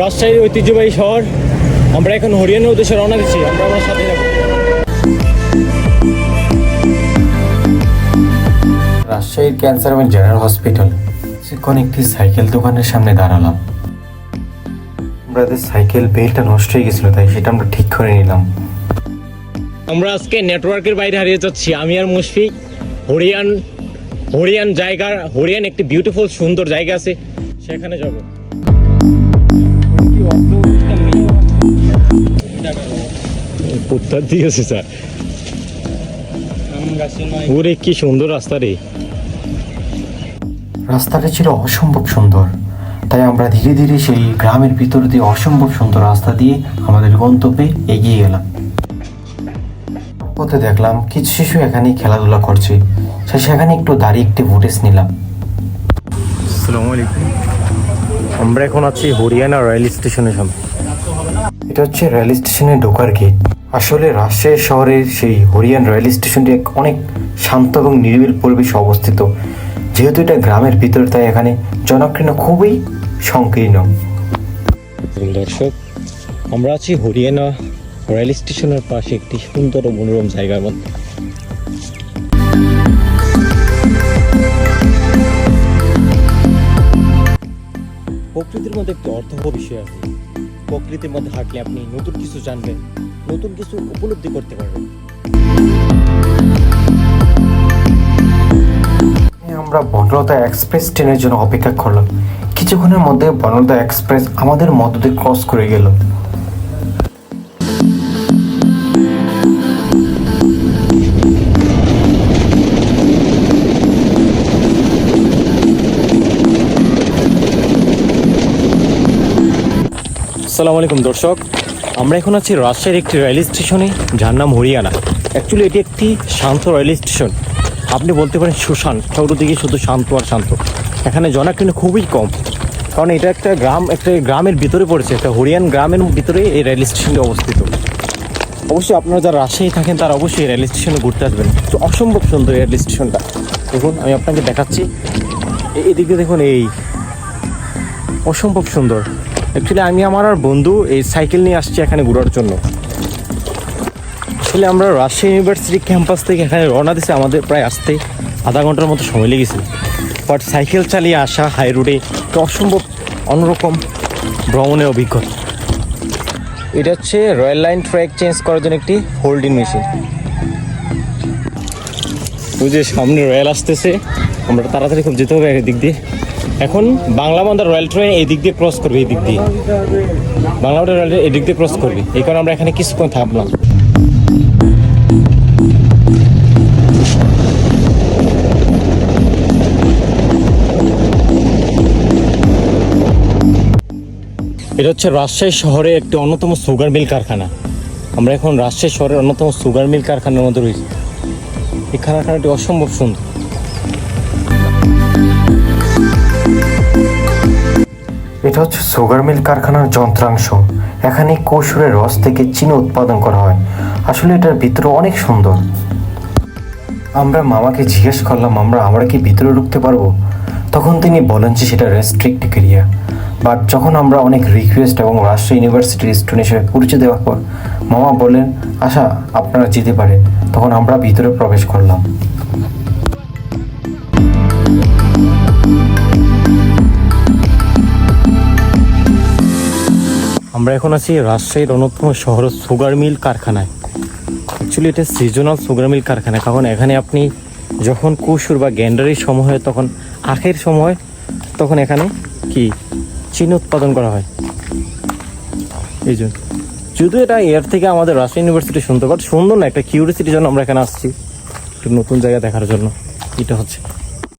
রাজশাহীর ঐতিহ্যবাহী শহর। আমরা এখন হরিয়ানার উদ্দেশ্যে রওনা দিচ্ছি, আমরা আমার সাথে যাব। রাজশাহীর ক্যান্সার এবং জেনারেল হসপিটাল কিছুক্ষণ একটি সাইকেল দোকানের সামনে দাঁড়ালাম। আমাদের সাইকেল বেলটা নষ্ট হয়ে গেছিলো, তাই সেটা আমরা ঠিক করে নিলাম। আমরা আজকে নেটওয়ার্কের বাইরে হারিয়ে যাচ্ছি, আমি আর মুশফিক। হরিয়ান একটি বিউটিফুল সুন্দর জায়গা আছে, সেখানে যাব। দিয়েছে স্যার, ওরে কি সুন্দর রাস্তা রে। রাস্তাটা ছিল অসম্ভব সুন্দর, তাই আমরা ধীরে ধীরে সেই গ্রামের ভিতর দিয়ে অসম্ভব সুন্দর রাস্তা দিয়ে আমাদের গন্তব্যে এগিয়ে গেলাম। পথে দেখলাম কিছু শিশু এখানেই খেলাধুলা করছে, সেখানে একটু দাঁড়িয়ে একটি ফুটেজ নিলাম। আসসালামু আলাইকুম। আমরা এখন আছি হরিয়ানা রেল স্টেশনের সামনে। এটা হচ্ছে রেল স্টেশনে ঢোকার গেট। আসলে রাজশাহী শহরের সেই হরিয়ান রেল স্টেশনটি অনেক শান্ত এবং নিরিবিল পরিবেশে অবস্থিত। যেহেতু এটা গ্রামের ভিতরে, তাই এখানে জনপ্রিয় খুবই সংকীর্ণ। দর্শক, আমরা আছি হরিয়ানা রেল স্টেশনের পাশে একটি সুন্দর ও মনোরম জায়গার মধ্যে। প্রকৃতির মধ্যে একটি অর্থবহ বিষয় আছে। প্রকৃতির মধ্যে হাঁটলে আপনি নতুন কিছু জানবেন, নতুন কিছু উপলব্ধি করতে পারবেন। আমরা বনলতা এক্সপ্রেস ট্রেনের জন্য অপেক্ষা করলাম। কিছুক্ষণের মধ্যে বনলতা এক্সপ্রেস আমাদের মধ্য দিয়ে ক্রস করে গেল। আসসালামু আলাইকুম দর্শক, আমরা এখন আছি রাজশাহীর একটি রেল স্টেশনে, যার নাম হরিয়ানা। অ্যাকচুয়ালি এটি একটি শান্ত রেল স্টেশন, আপনি বলতে পারেন সুশান্ত। চৌদ্দিকে শুধু শান্ত আর শান্ত, এখানে জনপ্রিয় খুবই কম, কারণ এটা একটা গ্রামের ভিতরে পড়েছে, একটা হরিয়ান গ্রামের ভিতরে এই রেল স্টেশনটি অবস্থিত। অবশ্যই আপনারা যারা রাজশাহী থাকেন তারা অবশ্যই এই রেল স্টেশনে ঘুরতে আসবেন। তো অসম্ভব সুন্দর এই রেল স্টেশনটা। দেখুন, আমি আপনাকে দেখাচ্ছি, এদিকে দেখুন, এই অসম্ভব সুন্দর। অ্যাকচুয়ালি আমি আমার আর বন্ধু এই সাইকেল নিয়ে আসছি এখানে ঘোরার জন্য। আসলে আমরা রাজশাহী ইউনিভার্সিটি ক্যাম্পাস থেকে এখানে রওনা দিয়েছি, আমাদের প্রায় আসতে আধা ঘন্টার মতো সময় লেগেছে। বাট সাইকেল চালিয়ে আসা হাই রোডে তো অসম্ভব অন্যরকম ভ্রমণের অভিজ্ঞতা। এটা হচ্ছে রয়্যাল লাইন ট্র্যাক চেঞ্জ করার জন্য একটি হোল্ডিং মেশিন। ওই যে সামনে রয়্যাল আসতেছে, আমরা তাড়াতাড়ি খুব যেতে হবে এদিক দিয়ে। এখন বাংলা বান্দার রয়্যাল ট্রেন এই দিক দিয়ে ক্রস করবে, এই দিক দিয়ে বাংলা বান্দার রয়্যাল এই দিক দিয়ে ক্রস করবে। এই কারণে আমরা এখানে কিছুক্ষণ থাকলাম। এটা হচ্ছে রাজশাহী শহরে একটি অন্যতম সুগার মিল কারখানা। আমরা এখন রাজশাহী শহরের অন্যতম সুগার মিল কারখানার মধ্যে রয়েছি। এই কারখানাটি অসম্ভব সুন্দর। এটা হচ্ছে সুগার মিল কারখানার যন্ত্রাংশ। এখানে কৌশলের রস থেকে চিনি উৎপাদন করা হয়। আসলে এটার ভিতরে অনেক সুন্দর। আমরা মামাকে জিজ্ঞেস করলাম আমরা কি ভিতরে ঢুকতে পারবো। তখন তিনি বলেন যে সেটা রেস্ট্রিক্টেড এরিয়া। বাট যখন আমরা অনেক রিকোয়েস্ট এবং রাজশাহী ইউনিভার্সিটির স্টুডেন্ট হিসেবে পরিচয় দেওয়ার পর মামা বলেন আশা আপনারা যেতে পারেন। তখন আমরা ভিতরে প্রবেশ করলাম। আমরা এখন আছি রাজশাহীর অন্যতম শহর সুগার মিল কারখানায়। অ্যাকচুয়ালি এটা সিজনাল সুগার মিল কারখানা, কারণ এখানে আপনি যখন কুশুর বা গ্যান্ডারির সময় হয়, তখন আখের সময়, তখন এখানে কি চিনি উৎপাদন করা হয়। এই জন্য যদিও এটা এর থেকে আমাদের রাজশাহী ইউনিভার্সিটি সুন্দর, বাট সুন্দর না, একটা কিউরিয়াসিটির জন্য আমরা এখানে আসছি, একটু নতুন জায়গা দেখার জন্য। এটা হচ্ছে